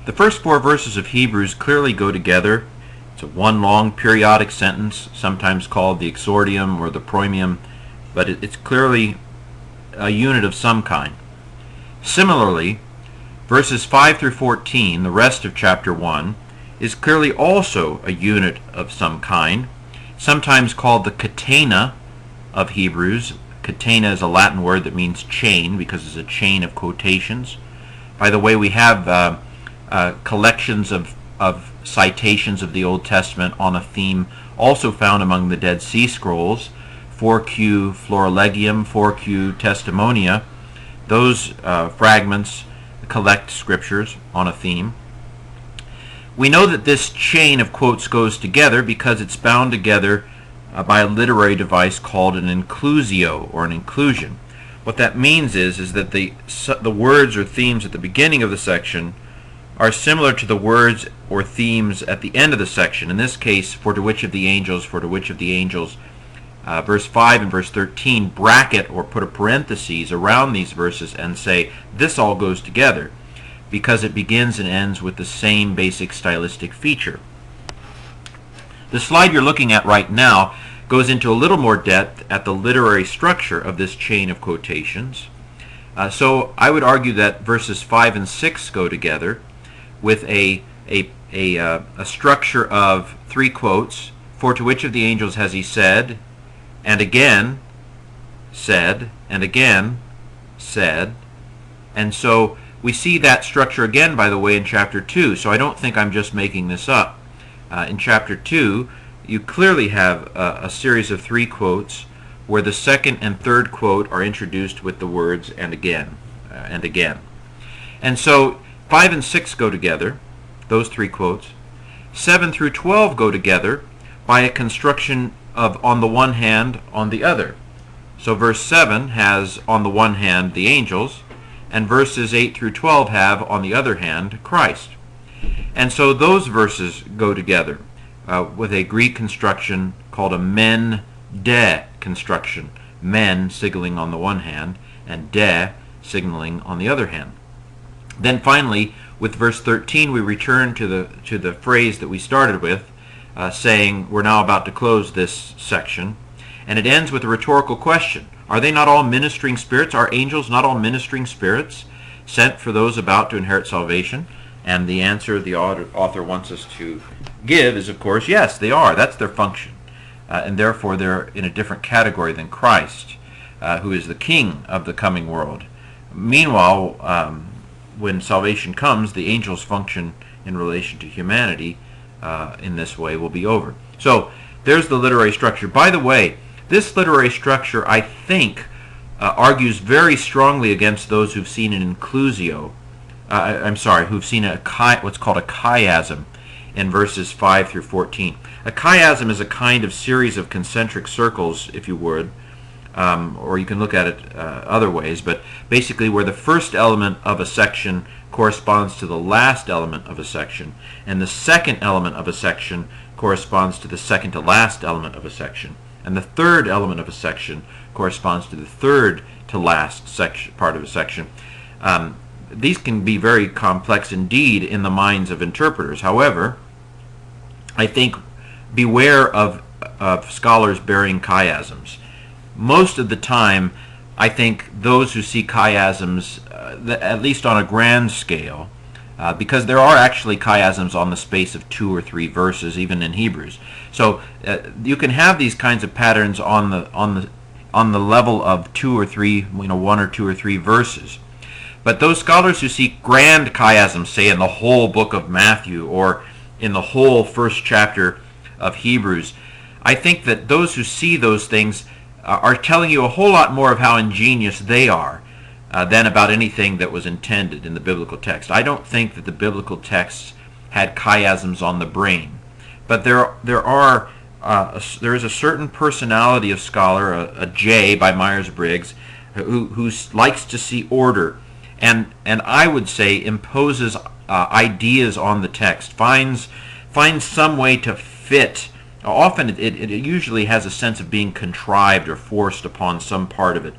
The first 4 verses of Hebrews clearly go together. It's a one long periodic sentence, sometimes called the exordium or the proimium, but it's clearly a unit of some kind. Similarly, verses 5 through 14, the rest of chapter 1, is clearly also a unit of some kind, sometimes called the catena of Hebrews. Catena is a Latin word that means chain because it's a chain of quotations. By the way, we have collections of citations of the Old Testament on a theme also found among the Dead Sea Scrolls, 4Q Florilegium, 4Q Testimonia. Those fragments collect scriptures on a theme. We know that this chain of quotes goes together because it's bound together by a literary device called an inclusio, or an inclusion. What that means is that the words or themes at the beginning of the section are similar to the words or themes at the end of the section. In this case, for to which of the angels, verse 5 and verse 13 bracket or put a parenthesis around these verses and say this all goes together because it begins and ends with the same basic stylistic feature. The slide you're looking at right now goes into a little more depth at the literary structure of this chain of quotations. So I would argue that verses 5 and 6 go together with a structure of 3 quotes. For to which of the angels has he said, and again said, and again said. And so we see that structure again, by the way, in chapter 2. So I don't think I'm just making this up. In chapter 2, you clearly have a series of 3 quotes where the second and third quote are introduced with the words and again, and again. And so 5 and 6 go together, those 3 quotes. 7 through 12 go together by a construction of on the one hand, on the other. So verse 7 has on the one hand the angels, and verses 8 through 12 have on the other hand Christ. And so those verses go together with a Greek construction called a men de construction. Men signaling on the one hand, and de signaling on the other hand. Then finally, with verse 13, we return to the phrase that we started with, saying we're now about to close this section. And it ends with a rhetorical question. Are they not all ministering spirits? Are angels not all ministering spirits sent for those about to inherit salvation? And the answer the author wants us to give is, of course, yes, they are. That's their function. And therefore, they're in a different category than Christ, who is the king of the coming world. Meanwhile, when salvation comes, the angels' function in relation to humanity in this way will be over. So there's the literary structure. By the way, this literary structure, I think, argues very strongly against those who've seen an inclusio. Who've seen what's called a chiasm in verses 5 through 14. A chiasm is a kind of series of concentric circles, if you would, or you can look at it other ways, but basically where the first element of a section corresponds to the last element of a section, and the second element of a section corresponds to the second to last element of a section, and the third element of a section corresponds to the third to last part of a section. These can be very complex indeed in the minds of interpreters. However, I think beware of scholars bearing chiasms. Most of the time, I think those who see chiasms, at least on a grand scale, because there are actually chiasms on the space of 2 or 3 verses, even in Hebrews. So you can have these kinds of patterns on the level of 2 or 3, 1 or 2 or 3 verses. But those scholars who see grand chiasms, say in the whole book of Matthew or in the whole first chapter of Hebrews, I think that those who see those things are telling you a whole lot more of how ingenious they are than about anything that was intended in the biblical text. I don't think that the biblical texts had chiasms on the brain, but there is a certain personality of scholar, a J by Myers-Briggs, who likes to see order, and I would say imposes ideas on the text, finds some way to fit. Often it usually has a sense of being contrived or forced upon some part of it.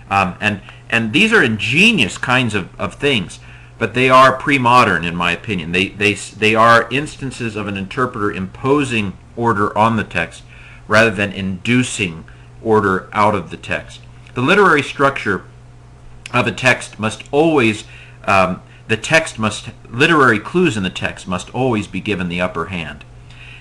And these are ingenious kinds of things. but they are pre-modern in my opinion. They are instances of an interpreter imposing order on the text rather than inducing order out of the text. The literary structure of a text must always, literary clues in the text must always be given the upper hand.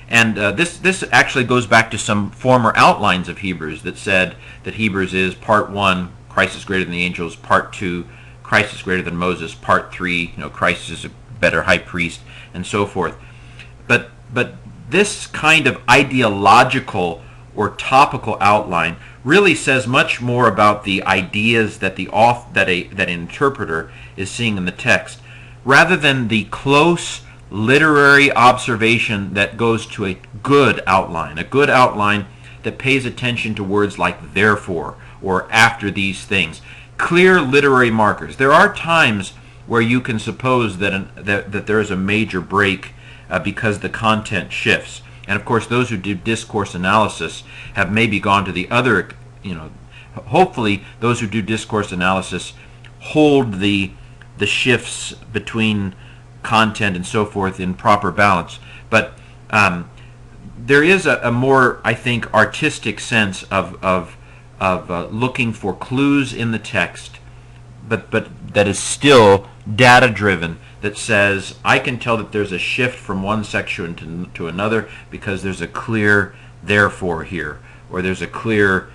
And this actually goes back to some former outlines of Hebrews that said that Hebrews is part 1, Christ is greater than the angels, part 2, Christ is greater than Moses, part 3, Christ is a better high priest, and so forth. But this kind of ideological or topical outline really says much more about the ideas that that an interpreter is seeing in the text, rather than the close literary observation that goes to a good outline that pays attention to words like therefore or after these things. Clear literary markers. There are times where you can suppose that there is a major break because the content shifts. And of course, those who do discourse analysis have maybe gone to the other, hopefully those who do discourse analysis hold the shifts between content and so forth in proper balance. But there is a more, I think, artistic sense of looking for clues in the text, but that is still data-driven, that says, I can tell that there's a shift from one section to another because there's a clear therefore here, or there's a clear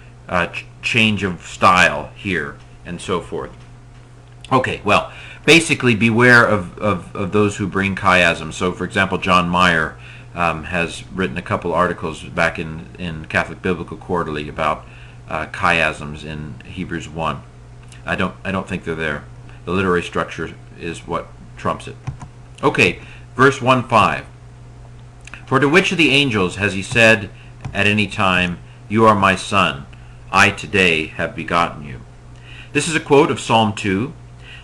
change of style here, and so forth. Okay, well, basically beware of those who bring chiasm. So, for example, John Meyer has written a couple articles back in Catholic Biblical Quarterly about chiasms in Hebrews 1. I don't think they're there. The literary structure is what trumps it. Okay, verse 1:5. For to which of the angels has he said at any time, you are my son, I today have begotten you? This is a quote of Psalm 2.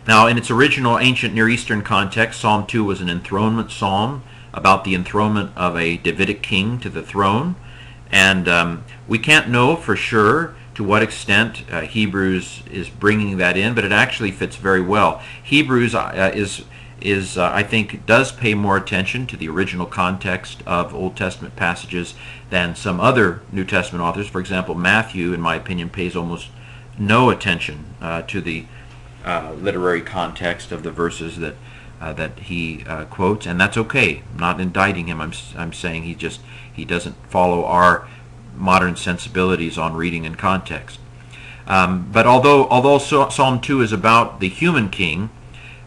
Now, in its original ancient Near Eastern context, Psalm 2 was an enthronement psalm about the enthronement of a Davidic king to the throne. And we can't know for sure to what extent Hebrews is bringing that in, but it actually fits very well. Hebrews I think, does pay more attention to the original context of Old Testament passages than some other New Testament authors. For example, Matthew, in my opinion, pays almost no attention to the literary context of the verses that he quotes, and that's okay. I'm not indicting him. I'm saying he doesn't follow our modern sensibilities on reading and context. But although Psalm 2 is about the human king,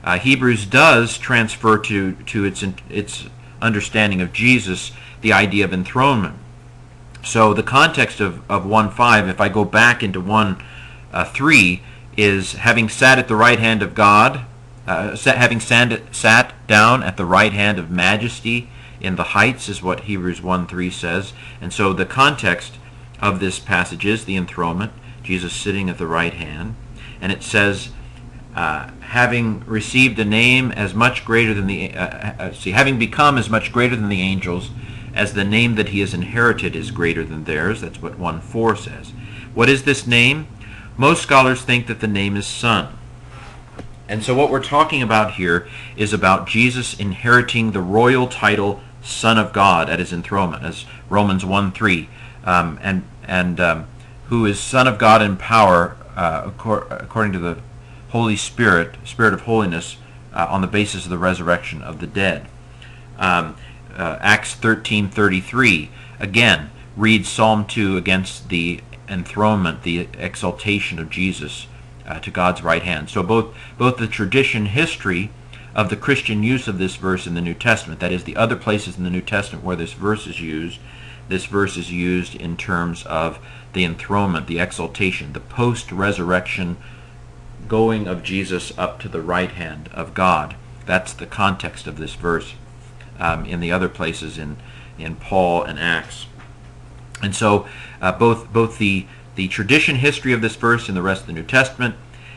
Hebrews does transfer to its understanding of Jesus the idea of enthronement. So the context of 1:5, if I go back into 1:3, is having sat at the right hand of God, having sat down at the right hand of majesty in the heights, is what Hebrews 1:3 says. And so the context of this passage is the enthronement, Jesus sitting at the right hand. And it says, having received a name as much greater than having become as much greater than the angels, as the name that he has inherited is greater than theirs. That's what 1:4 says. What is this name? Most scholars think that the name is Son. And so what we're talking about here is about Jesus inheriting the royal title Son of God at his enthronement, as Romans 1:3, and who is Son of God in power according to the Holy Spirit, Spirit of holiness, on the basis of the resurrection of the dead. Acts 13:33 again reads Psalm 2 against the enthronement, the exaltation of Jesus to God's right hand. So both the tradition, history of the Christian use of this verse in the New Testament, that is, the other places in the New Testament where this verse is used in terms of the enthronement, the exaltation, the post-resurrection going of Jesus up to the right hand of God. That's the context of this verse in the other places in Paul and Acts. And so both the tradition history of this verse in the rest of the New Testament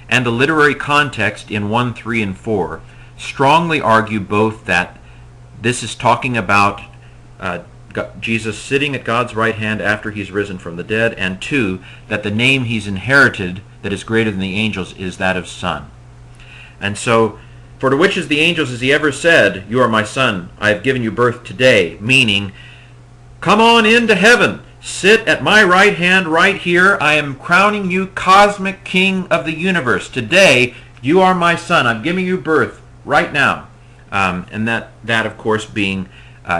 and the literary context in 1:3 and 4 strongly argue both that this is talking about Jesus sitting at God's right hand after he's risen from the dead, and 2, that the name he's inherited that is greater than the angels is that of Son. And so For to which of the angels has he ever said, "You are my son, I have given you birth today," meaning, come on into heaven, sit at my right hand right here, I am crowning you cosmic king of the universe. Today, you are my son, I'm giving you birth right now. And that of course being,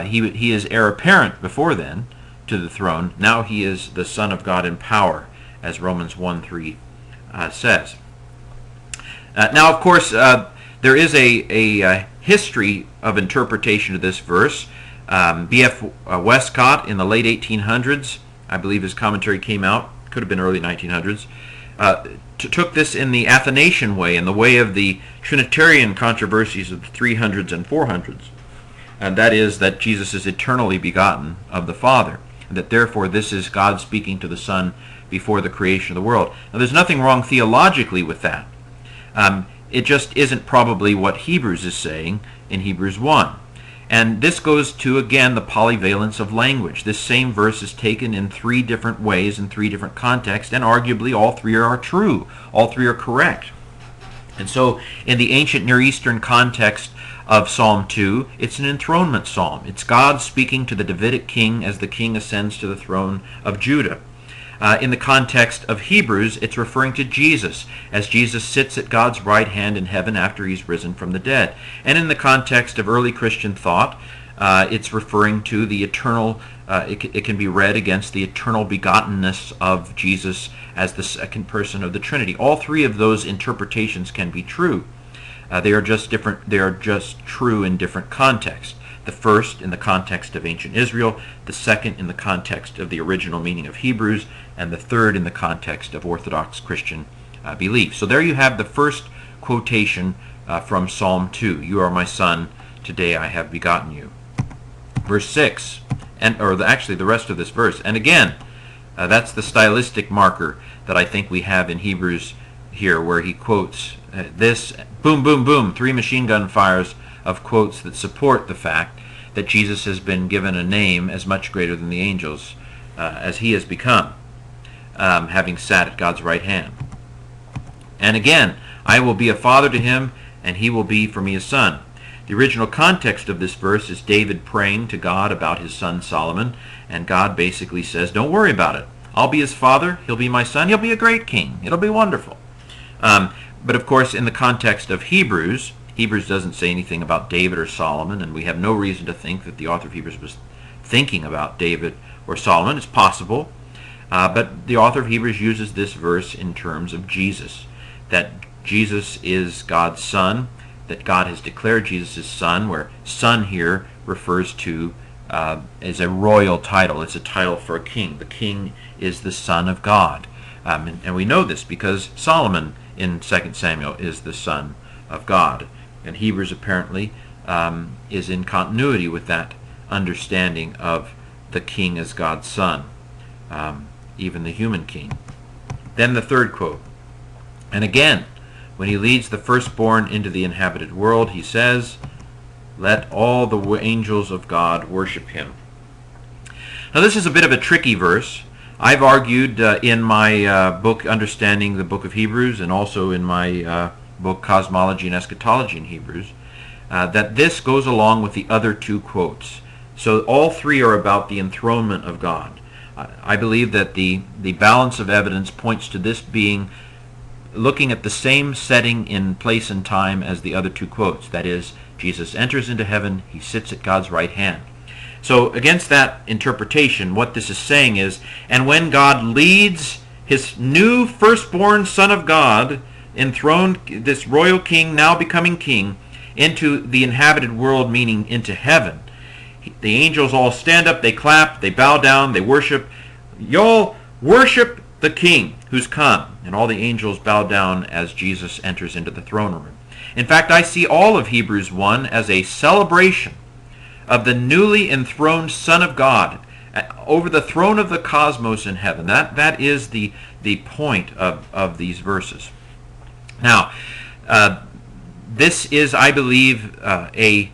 he is heir apparent before then to the throne. Now he is the Son of God in power, as Romans 1:3 says. Now, of course, there is a history of interpretation of this verse. B.F. Westcott in the late 1800s, I believe his commentary came out, could have been early 1900s, took this in the Athanasian way, in the way of the Trinitarian controversies of the 300s and 400s. And that is that Jesus is eternally begotten of the Father, and that therefore this is God speaking to the Son before the creation of the world. Now, there's nothing wrong theologically with that. It just isn't probably what Hebrews is saying in Hebrews 1. And this goes to, again, the polyvalence of language. This same verse is taken in three different ways, in three different contexts, and arguably all three are true. All three are correct. And so, in the ancient Near Eastern context of Psalm 2, it's an enthronement psalm. It's God speaking to the Davidic king as the king ascends to the throne of Judah. In the context of Hebrews, it's referring to Jesus, as Jesus sits at God's right hand in heaven after he's risen from the dead. And in the context of early Christian thought, it's referring to the eternal, it can be read against the eternal begottenness of Jesus as the second person of the Trinity. All three of those interpretations can be true. They are just different. They are just true in different contexts. The first in the context of ancient Israel, the second in the context of the original meaning of Hebrews, and the third in the context of Orthodox Christian belief. So there you have the first quotation from Psalm 2. You are my son, today I have begotten you. Verse 6, actually the rest of this verse. And again, that's the stylistic marker that I think we have in Hebrews here, where he quotes this, boom, boom, boom, 3 machine gun fires of quotes that support the fact that Jesus has been given a name as much greater than the angels as he has become, having sat at God's right hand. And again, I will be a father to him, and he will be for me a son. The original context of this verse is David praying to God about his son Solomon, and God basically says, don't worry about it. I'll be his father, he'll be my son, he'll be a great king, it'll be wonderful. But of course, in the context of Hebrews doesn't say anything about David or Solomon, and we have no reason to think that the author of Hebrews was thinking about David or Solomon. It's possible, but the author of Hebrews uses this verse in terms of Jesus, that Jesus is God's son, that God has declared Jesus his son, where son here refers to as a royal title. It's a title for a king. The king is the son of God. And we know this because Solomon in 2 Samuel is the son of God. And Hebrews apparently is in continuity with that understanding of the king as God's son, even the human king. Then the third quote. And again, when he leads the firstborn into the inhabited world, he says, let all the angels of God worship him. Now this is a bit of a tricky verse. I've argued in my book, Understanding the Book of Hebrews, and also in my book, Cosmology and Eschatology in Hebrews, that this goes along with the other two quotes. So all three are about the enthronement of God. I believe that the balance of evidence points to this being looking at the same setting in place and time as the other two quotes. That is, Jesus enters into heaven, he sits at God's right hand. So against that interpretation, what this is saying is, and when God leads his new firstborn Son of God, enthroned, this royal king, now becoming king, into the inhabited world, meaning into heaven, the angels all stand up, they clap, they bow down, they worship. Y'all worship the king who's come. And all the angels bow down as Jesus enters into the throne room. In fact, I see all of Hebrews 1 as a celebration of the newly enthroned Son of God over the throne of the cosmos in heaven. That is the point of these verses. Now, this is, I believe, a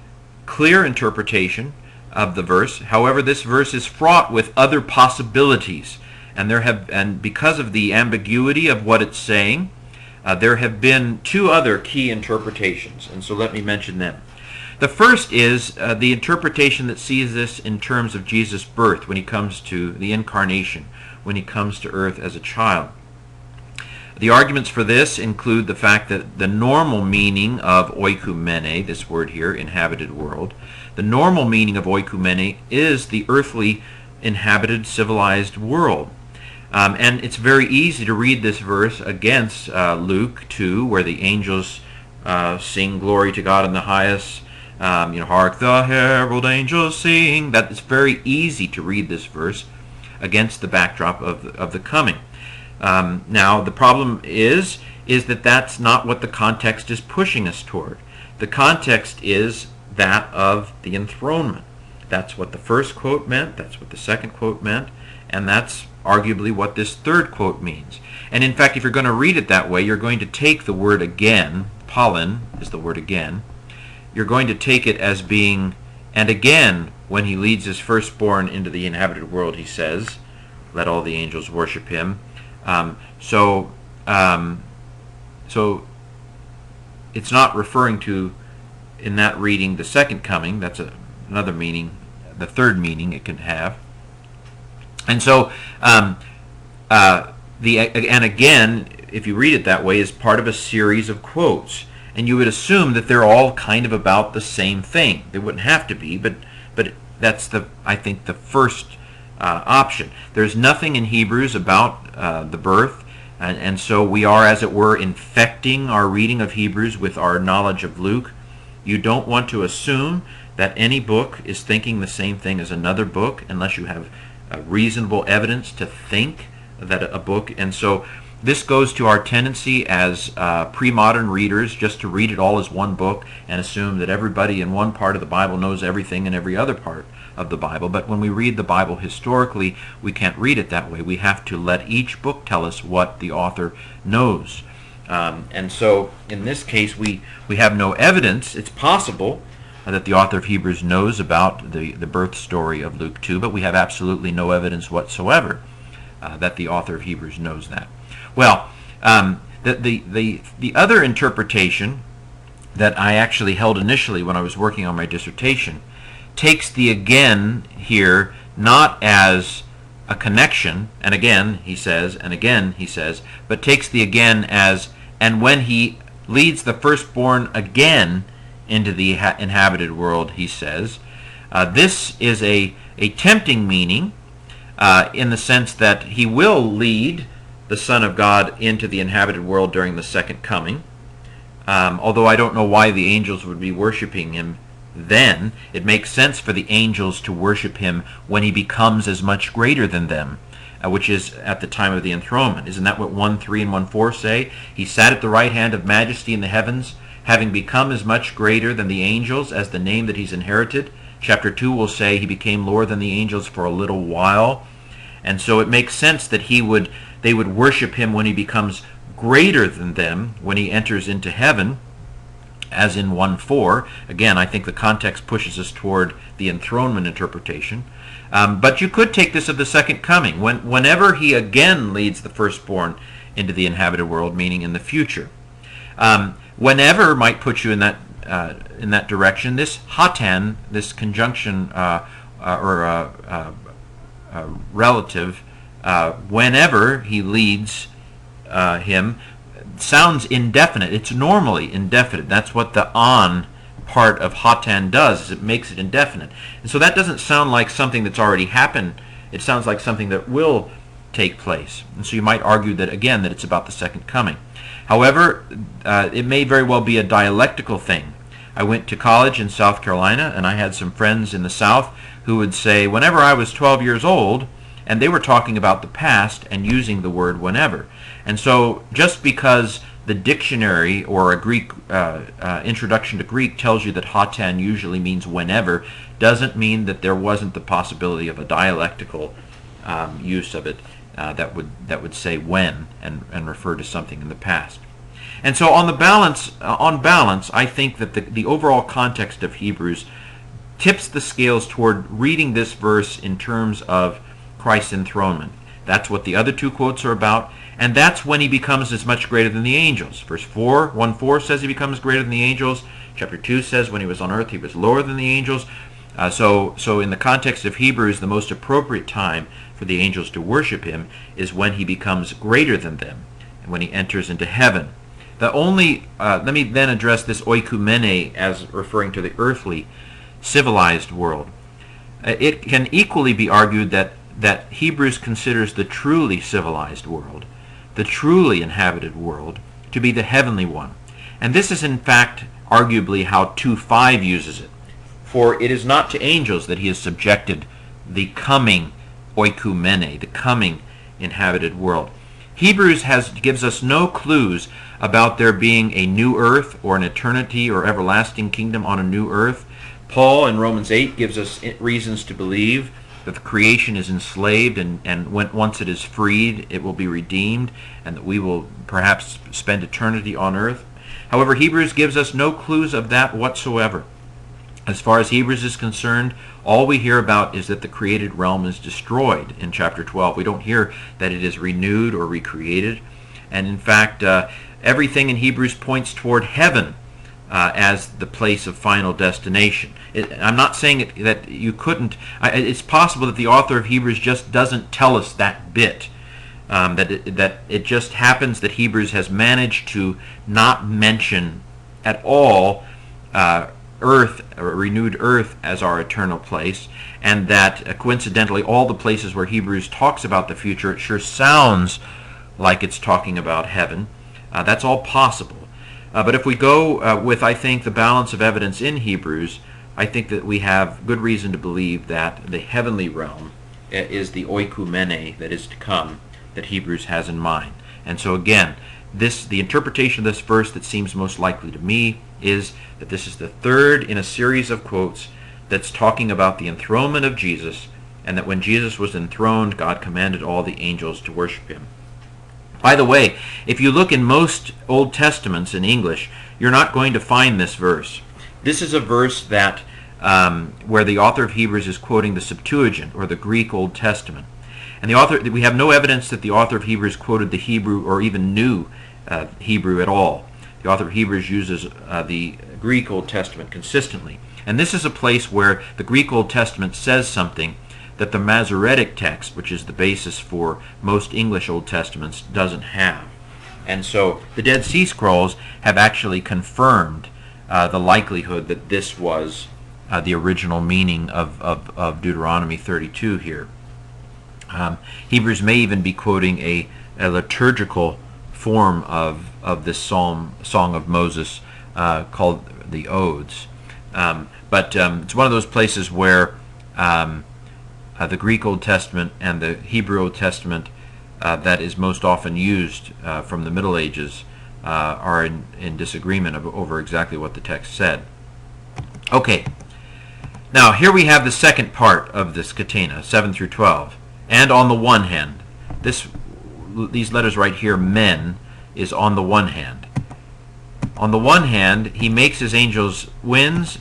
clear interpretation of the verse. However, this verse is fraught with other possibilities, and because of the ambiguity of what it's saying, there have been two other key interpretations, and so let me mention them. The first is the interpretation that sees this in terms of Jesus' birth, when he comes to the incarnation, when he comes to earth as a child. The arguments for this include the fact that the normal meaning of oikumene, this word here, inhabited world, the normal meaning of oikumene is the earthly inhabited civilized world. And it's very easy to read this verse against Luke 2, where the angels sing glory to God in the highest. Hark the herald angels sing. That it's very easy to read this verse against the backdrop of the coming. Now, the problem is that that's not what the context is pushing us toward. The context is that of the enthronement. That's what the first quote meant, that's what the second quote meant, and that's arguably what this third quote means. And in fact, if you're going to read it that way, you're going to take the word again, pollen is the word again, you're going to take it as being, and again, when he leads his firstborn into the inhabited world, he says, let all the angels worship him. So it's not referring to, in that reading, the second coming. That's another meaning, the third meaning it can have. And so, and again, if you read it that way, is part of a series of quotes. And you would assume that they're all kind of about the same thing. They wouldn't have to be, but that's I think the first option. There's nothing in Hebrews about the birth, and so we are, as it were, infecting our reading of Hebrews with our knowledge of Luke. You don't want to assume that any book is thinking the same thing as another book unless you have reasonable evidence to think that a book, and so this goes to our tendency as pre-modern readers just to read it all as one book and assume that everybody in one part of the Bible knows everything in every other part of the Bible. But when we read the Bible historically, we can't read it that way. We have to let each book tell us what the author knows. And so in this case, we have no evidence. It's possible that the author of Hebrews knows about the birth story of Luke 2, but we have absolutely no evidence whatsoever that the author of Hebrews knows that. Well, the other interpretation that I actually held initially when I was working on my dissertation takes the again here not as a connection, and again he says, and again he says, but takes the again as, and when he leads the firstborn again into the inhabited world, he says. This is a tempting meaning in the sense that he will lead the Son of God into the inhabited world during the second coming. Although I don't know why the angels would be worshiping him then. It makes sense for the angels to worship him when he becomes as much greater than them, which is at the time of the enthronement. Isn't that what 1:3 and 1:4 say? He sat at the right hand of majesty in the heavens, having become as much greater than the angels as the name that he's inherited. Chapter 2 will say he became lower than the angels for a little while. And so it makes sense that they would worship him when he becomes greater than them, when he enters into heaven, as in 1:4. Again, I think the context pushes us toward the enthronement interpretation. But you could take this of the second coming, whenever he again leads the firstborn into the inhabited world, meaning in the future. Whenever might put you in that direction. This hatan, this conjunction or relative, whenever he leads him, sounds indefinite. It's normally indefinite. That's what the on part of hatan does, is it makes it indefinite. And so that doesn't sound like something that's already happened. It sounds like something that will take place. And so you might argue that, again, that it's about the second coming. However, it may very well be a dialectical thing. I went to college in South Carolina, and I had some friends in the South who would say, whenever I was 12 years old, and they were talking about the past and using the word whenever. And so just because the dictionary or a Greek introduction to Greek tells you that hatan usually means whenever, doesn't mean that there wasn't the possibility of a dialectical use of it that would say when and refer to something in the past. And so on balance, I think that the overall context of Hebrews tips the scales toward reading this verse in terms of Christ's enthronement. That's what the other two quotes are about. And that's when he becomes as much greater than the angels. Verse 1:4 says he becomes greater than the angels. Chapter 2 says when he was on earth he was lower than the angels. So in the context of Hebrews, the most appropriate time for the angels to worship him is when he becomes greater than them, and when he enters into heaven. Let me then address this oikumene as referring to the earthly, civilized world. It can equally be argued that Hebrews considers the truly civilized world, the truly inhabited world, to be the heavenly one. And this is in fact arguably how 2:5 uses it. For it is not to angels that he has subjected the coming oikumene, the coming inhabited world. Hebrews gives us no clues about there being a new earth or an eternity or everlasting kingdom on a new earth. Paul in Romans 8 gives us reasons to believe that the creation is enslaved and once it is freed, it will be redeemed, and that we will perhaps spend eternity on earth. However, Hebrews gives us no clues of that whatsoever. As far as Hebrews is concerned, all we hear about is that the created realm is destroyed in chapter 12. We don't hear that it is renewed or recreated. And in fact, everything in Hebrews points toward heaven as the place of final destination. I'm not saying that you couldn't. It's possible that the author of Hebrews just doesn't tell us that bit. That it just happens that Hebrews has managed to not mention at all earth, or renewed earth, as our eternal place, and that coincidentally all the places where Hebrews talks about the future, it sure sounds like it's talking about heaven. That's all possible. But if we go with, I think, the balance of evidence in Hebrews, I think that we have good reason to believe that the heavenly realm is the oikumene that is to come, that Hebrews has in mind. And so again, the interpretation of this verse that seems most likely to me is that this is the third in a series of quotes that's talking about the enthronement of Jesus, and that when Jesus was enthroned, God commanded all the angels to worship him. By the way, if you look in most Old Testaments in English, you're not going to find this verse. This is a verse that where the author of Hebrews is quoting the Septuagint, or the Greek Old Testament. And we have no evidence that the author of Hebrews quoted the Hebrew or even knew Hebrew at all. The author of Hebrews uses the Greek Old Testament consistently. And this is a place where the Greek Old Testament says something that the Masoretic text, which is the basis for most English Old Testaments, doesn't have. And so the Dead Sea Scrolls have actually confirmed the likelihood that this was the original meaning of Deuteronomy 32 here. Hebrews may even be quoting a liturgical form of this Song of Moses called the Odes. But it's one of those places where the Greek Old Testament and the Hebrew Old Testament that is most often used from the Middle Ages are in disagreement over exactly what the text said. Okay, now here we have the second part of this catena, 7 through 12. And on the one hand, these letters right here, men, is on the one hand. On the one hand, he makes his angels winds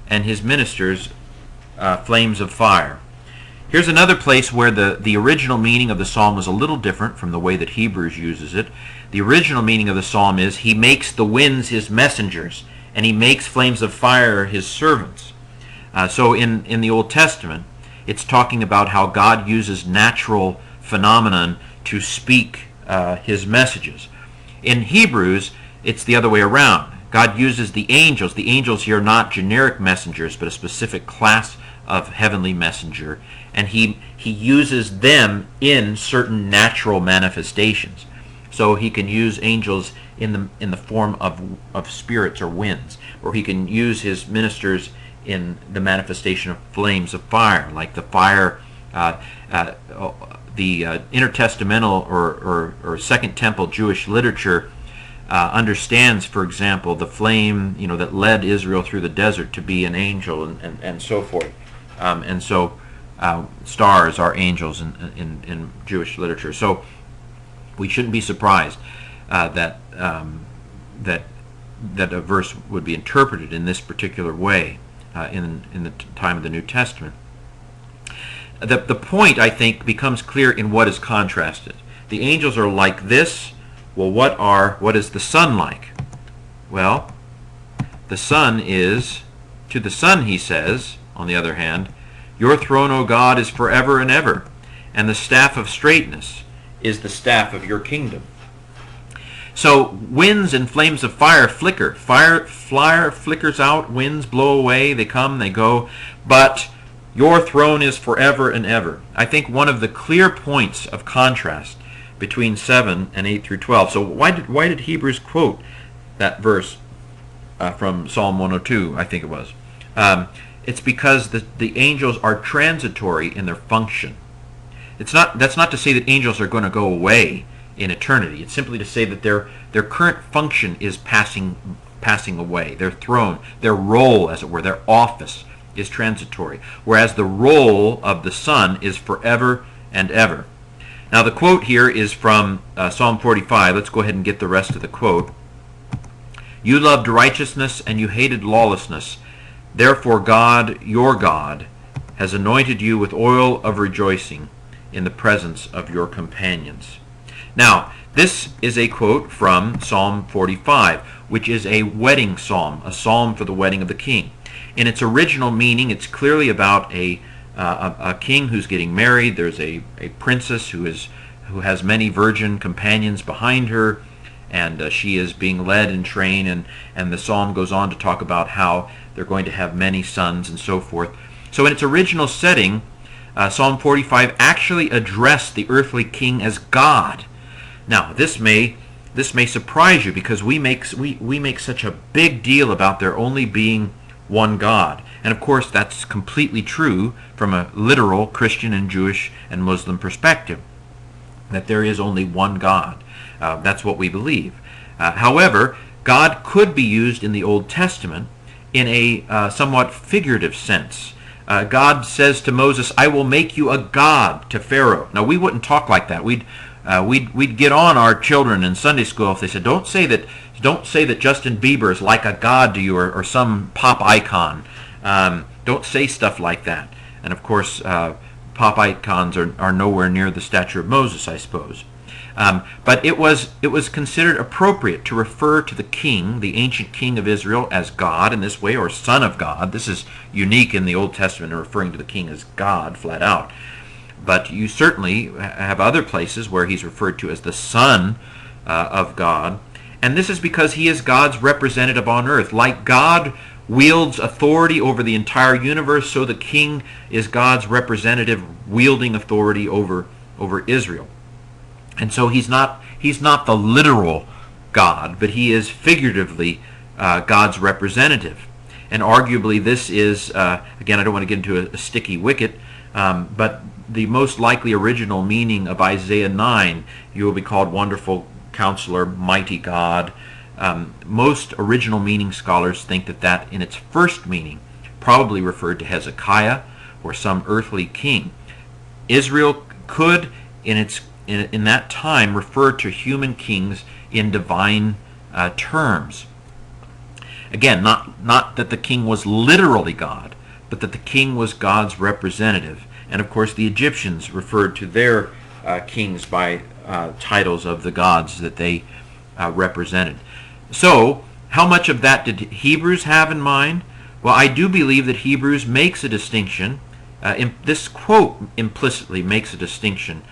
and his ministers flames of fire. Here's another place where the original meaning of the psalm was a little different from the way that Hebrews uses it. The original meaning of the psalm is, he makes the winds his messengers, and he makes flames of fire his servants. So in the Old Testament, it's talking about how God uses natural phenomenon to speak his messages. In Hebrews, it's the other way around. God uses the angels. The angels here are not generic messengers, but a specific class of heavenly messenger, and he uses them in certain natural manifestations. So he can use angels in the form of spirits or winds, or he can use his ministers in the manifestation of flames of fire, like the fire, the intertestamental or Second Temple Jewish literature understands, for example, the flame that led Israel through the desert to be an angel, and so forth. And so stars are angels in Jewish literature. So we shouldn't be surprised that a verse would be interpreted in this particular way in the time of the New Testament. The point, I think, becomes clear in what is contrasted. the angels are like this. Well, what is the Son like? Well, the Son is, to the Son he says, on the other hand, your throne, O God, is forever and ever, and the staff of straightness is the staff of your kingdom. So winds and flames of fire flicker. Fire flickers out, winds blow away, they come, they go, but your throne is forever and ever. I think one of the clear points of contrast between 7 and 8 through 12. So why did Hebrews quote that verse from Psalm 102, I think it was? It's because the angels are transitory in their function. That's not to say that angels are going to go away in eternity. It's simply to say that their current function is passing away. Their throne, their role, as it were, their office is transitory, whereas the role of the Son is forever and ever. Now the quote here is from Psalm 45. Let's go ahead and get the rest of the quote. You loved righteousness and you hated lawlessness. Therefore God, your God, has anointed you with oil of rejoicing in the presence of your companions. Now, this is a quote from Psalm 45, which is a wedding psalm, a psalm for the wedding of the king. In its original meaning, it's clearly about a king who's getting married. There's a princess who has many virgin companions behind her, and she is being led and trained, and the psalm goes on to talk about how they're going to have many sons and so forth. So in its original setting, Psalm 45 actually addressed the earthly king as God. Now, this may surprise you, because we make such a big deal about there only being one God. And of course, that's completely true from a literal Christian and Jewish and Muslim perspective, that there is only one God. That's what we believe. However, God could be used in the Old Testament in a somewhat figurative sense. God says to Moses, I will make you a god to Pharaoh. Now, we wouldn't talk like that. We'd get on our children in Sunday school if they said, don't say that Justin Bieber is like a god to you, or some pop icon. Don't say stuff like that. And of course, pop icons are nowhere near the stature of Moses, I suppose. But it was considered appropriate to refer to the king, the ancient king of Israel, as God in this way, or Son of God. This is unique in the Old Testament, referring to the king as God, flat out. But you certainly have other places where he's referred to as the Son of God. And this is because he is God's representative on earth. Like God wields authority over the entire universe, so the king is God's representative wielding authority over Israel. And so he's not the literal God, but he is figuratively God's representative. And arguably this is, again, I don't want to get into a sticky wicket, but the most likely original meaning of Isaiah 9, you will be called Wonderful Counselor, Mighty God. Most original meaning scholars think that in its first meaning probably referred to Hezekiah or some earthly king. Israel could, in that time, refer to human kings in divine terms. Again, not that the king was literally God, but that the king was God's representative. And of course, the Egyptians referred to their kings by titles of the gods that they represented. So, how much of that did Hebrews have in mind? Well, I do believe that Hebrews makes a distinction. This quote implicitly makes a distinction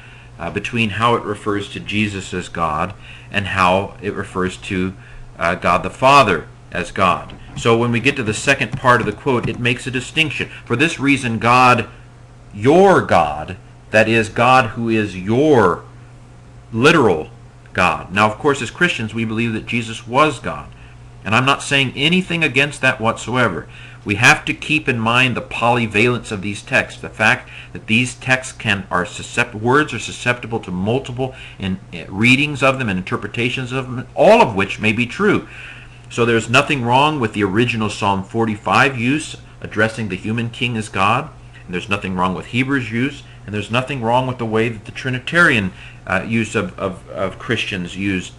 between how it refers to Jesus as God and how it refers to God the Father as God. So when we get to the second part of the quote, it makes a distinction. For this reason, God, your God, that is, God who is your literal God. Now, of course, as Christians, we believe that Jesus was God. And I'm not saying anything against that whatsoever. We have to keep in mind the polyvalence of these texts, the fact that these texts words are susceptible to multiple readings of them and interpretations of them, all of which may be true. So there's nothing wrong with the original Psalm 45 use addressing the human king as God, and there's nothing wrong with Hebrews use, and there's nothing wrong with the way that the Trinitarian use of Christians used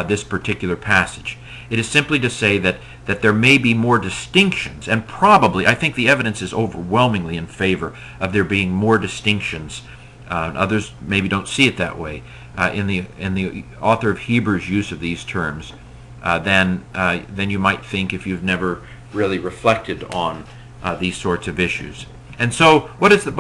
this particular passage. It is simply to say that there may be more distinctions, and probably, I think the evidence is overwhelmingly in favor of there being more distinctions. Others maybe don't see it that way. in the author of Hebrews' use of these terms than you might think if you've never really reflected on these sorts of issues. And so, what is the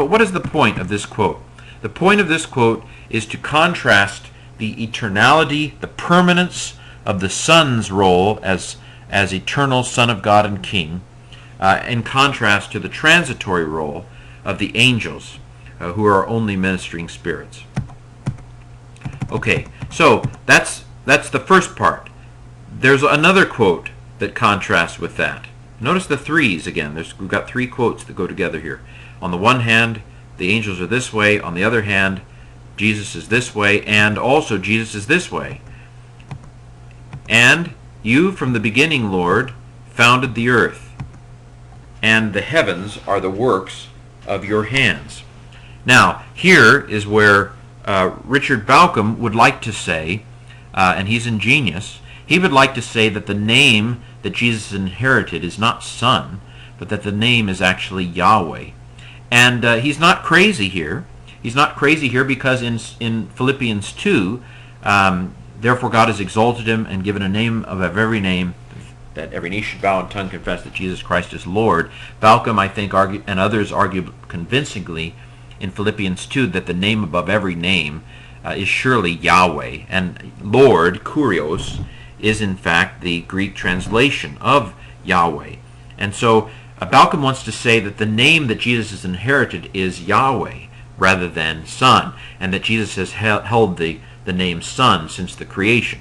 point of this quote? The point of this quote is to contrast the eternality, the permanence of the Son's role as eternal Son of God and King, in contrast to the transitory role of the angels, who are only ministering spirits. Okay, so that's the first part. There's another quote that contrasts with that. Notice the threes again. We've got three quotes that go together here. On the one hand, the angels are this way. On the other hand, Jesus is this way, and also Jesus is this way. And you from the beginning, Lord, founded the earth, and the heavens are the works of your hands. Now, here is where Richard Bauckham would like to say, and he's ingenious, he would like to say that the name that Jesus inherited is not Son, but that the name is actually Yahweh. And he's not crazy here. He's not crazy here because in Philippians 2, therefore God has exalted him and given a name above every name, that every knee should bow and tongue confess that Jesus Christ is Lord. Bauckham, I think, and others argue convincingly in Philippians 2 that the name above every name is surely Yahweh. And Lord, Kurios, is in fact the Greek translation of Yahweh. And so Bauckham wants to say that the name that Jesus has inherited is Yahweh rather than Son, and that Jesus has held the name Son since the creation.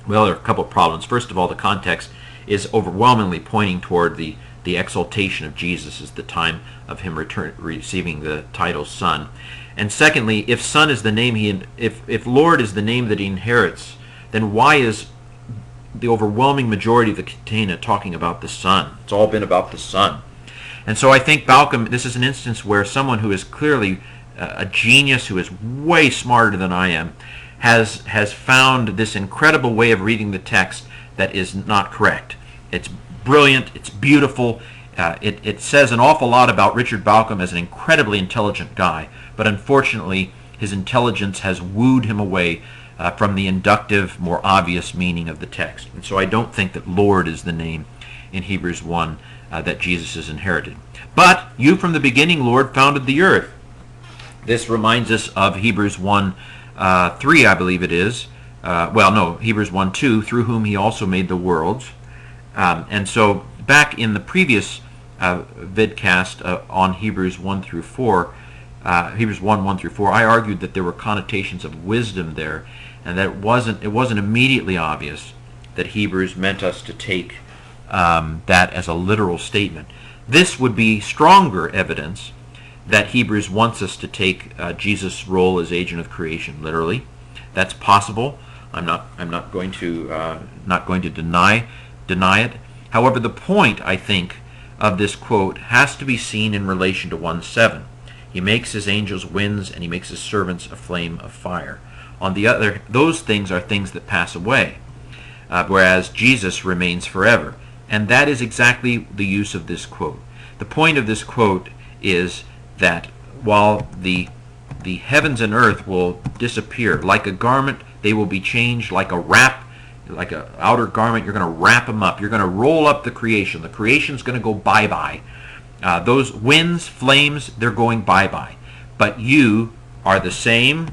Well, there are a couple of problems. First of all, the context is overwhelmingly pointing toward the exaltation of Jesus as the time of him receiving the title Son. And secondly, if Son is the name if Lord is the name that he inherits, then why is the overwhelming majority of the catena talking about the Son? It's all been about the Son. And so I think Bauckham, this is an instance where someone who is clearly a genius, who is way smarter than I am, has found this incredible way of reading the text that is not correct. It's brilliant, it's beautiful, it says an awful lot about Richard Bauckham as an incredibly intelligent guy, but unfortunately his intelligence has wooed him away from the inductive, more obvious meaning of the text. And so I don't think that Lord is the name in Hebrews 1 that Jesus has inherited. But you from the beginning, Lord, founded the earth. This reminds us of Hebrews 1, 3, I believe it is. Hebrews 1, 2, through whom he also made the worlds. And so back in the previous vidcast on Hebrews 1 through 4, Hebrews 1, 1 through 4, I argued that there were connotations of wisdom there, and that it wasn't immediately obvious that Hebrews meant us to take that as a literal statement. This would be stronger evidence that Hebrews wants us to take Jesus' role as agent of creation literally. That's possible. I'm not going to deny it. However, the point, I think, of this quote has to be seen in relation to 1:7. He makes his angels winds, and he makes his servants a flame of fire. On the other, those things are things that pass away, whereas Jesus remains forever. And that is exactly the use of this quote. The point of this quote is that while the heavens and earth will disappear like a garment, they will be changed like a wrap, like an outer garment. You're going to wrap them up. You're going to roll up the creation. The creation's going to go bye-bye. Those winds, flames, they're going bye-bye. But you are the same,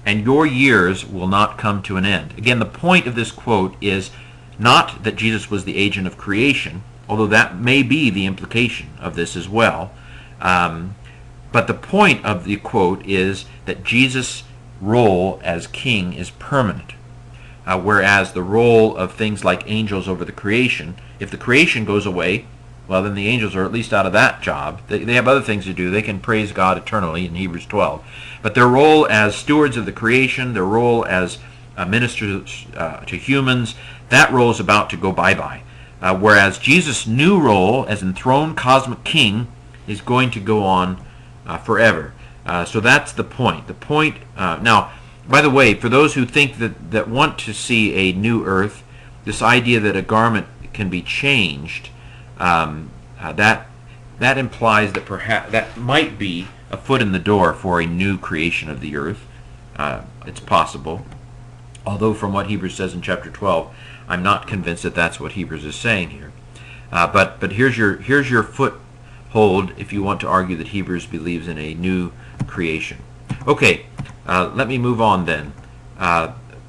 and your years will not come to an end. Again, the point of this quote is not that Jesus was the agent of creation, although that may be the implication of this as well. But the point of the quote is that Jesus' role as king is permanent, whereas the role of things like angels over the creation, if the creation goes away, well, then the angels are at least out of that job. They have other things to do. They can praise God eternally in Hebrews 12. But their role as stewards of the creation, their role as ministers to humans, that role is about to go bye-bye. Whereas Jesus' new role as enthroned cosmic king is going to go on forever. So that's the point. The point, now, by the way, for those who think that want to see a new earth, this idea that a garment can be changed, that implies that perhaps that might be a foot in the door for a new creation of the earth. It's possible. Although from what Hebrews says in chapter 12, I'm not convinced that that's what Hebrews is saying here. But here's your foothold if you want to argue that Hebrews believes in a new creation. Okay, let me move on then.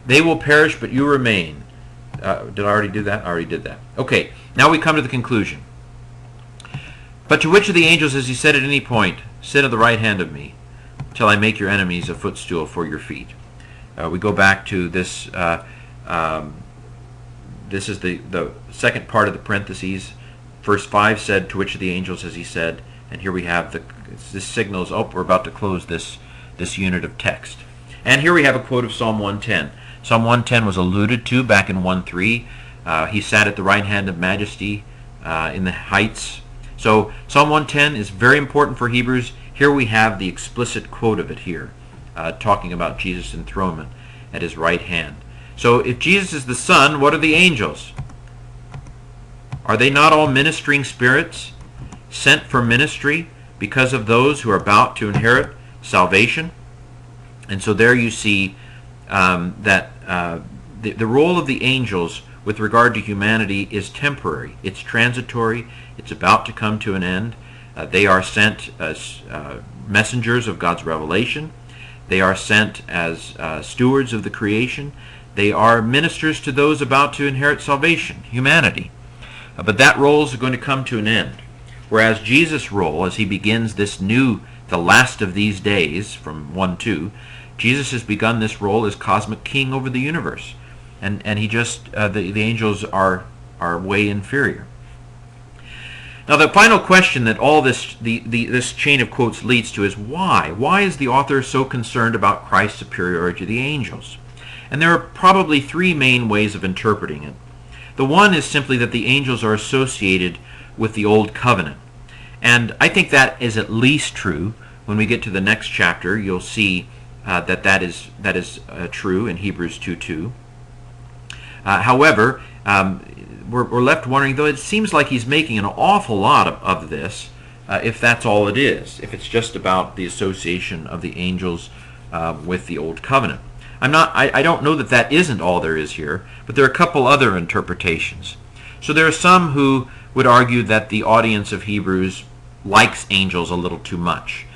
They will perish, but you remain. Did I already do that? I already did that. Okay, now we come to the conclusion. But to which of the angels has he said at any point, sit at the right hand of me, till I make your enemies a footstool for your feet? We go back to this. This is the second part of the parentheses. Verse 5 said, to which of the angels has he said? And here we have this signals, we're about to close this unit of text. And here we have a quote of Psalm 110. Psalm 110 was alluded to back in 1:3. He sat at the right hand of majesty in the heights. So Psalm 110 is very important for Hebrews. Here we have the explicit quote of it here, talking about Jesus' enthronement at his right hand. So if Jesus is the Son, what are the angels? Are they not all ministering spirits sent for ministry because of those who are about to inherit salvation? And so there you see that the role of the angels with regard to humanity is temporary. It's transitory. It's about to come to an end. They are sent as messengers of God's revelation. They are sent as stewards of the creation. They are ministers to those about to inherit salvation, humanity. But that role is going to come to an end. Whereas Jesus' role, as he begins this new, the last of these days, from 1:2, Jesus has begun this role as cosmic king over the universe. And he just, the angels are way inferior. Now the final question that all this chain of quotes leads to is why? Why is the author so concerned about Christ's superiority to the angels? And there are probably three main ways of interpreting it. The one is simply that the angels are associated with the Old Covenant. And I think that is at least true. When we get to the next chapter, you'll see that is true in Hebrews 2:2. However, we're left wondering, though it seems like he's making an awful lot of this, if that's all it is, if it's just about the association of the angels with the Old Covenant. I don't know that isn't all there is here, but there are a couple other interpretations. So there are some who would argue that the audience of Hebrews likes angels a little too much.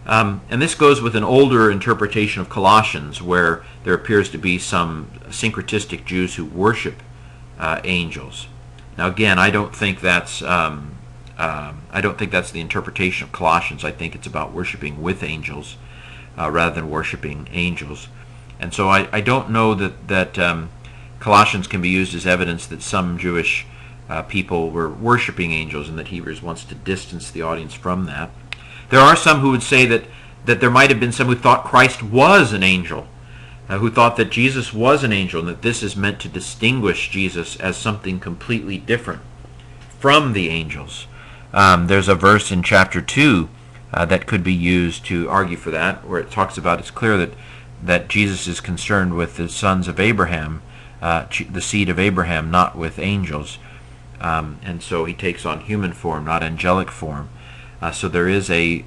And this goes with an older interpretation of Colossians, where there appears to be some syncretistic Jews who worship angels. Now, again, I don't think that's the interpretation of Colossians. I think it's about worshiping with angels rather than worshiping angels. And so I don't know that Colossians can be used as evidence that some Jewish people were worshiping angels, and that Hebrews wants to distance the audience from that. There are some who would say that there might have been some who thought Christ was an angel, who thought that Jesus was an angel, and that this is meant to distinguish Jesus as something completely different from the angels. There's a verse in chapter 2 that could be used to argue for that, where it talks about, it's clear that Jesus is concerned with the sons of Abraham, the seed of Abraham, not with angels. And so he takes on human form, not angelic form. So there is a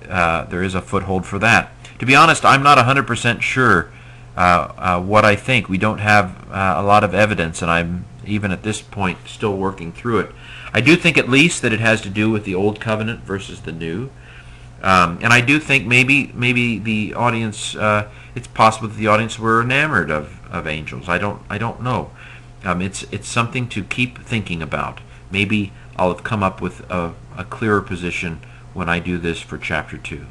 foothold for that. To be honest, I'm not 100% sure what I think. We don't have a lot of evidence, and I'm, even at this point, still working through it. I do think at least that it has to do with the Old Covenant versus the New. And I do think maybe the audience, it's possible that the audience were enamored of angels. I don't know. It's something to keep thinking about. Maybe I'll have come up with a clearer position when I do this for chapter 2.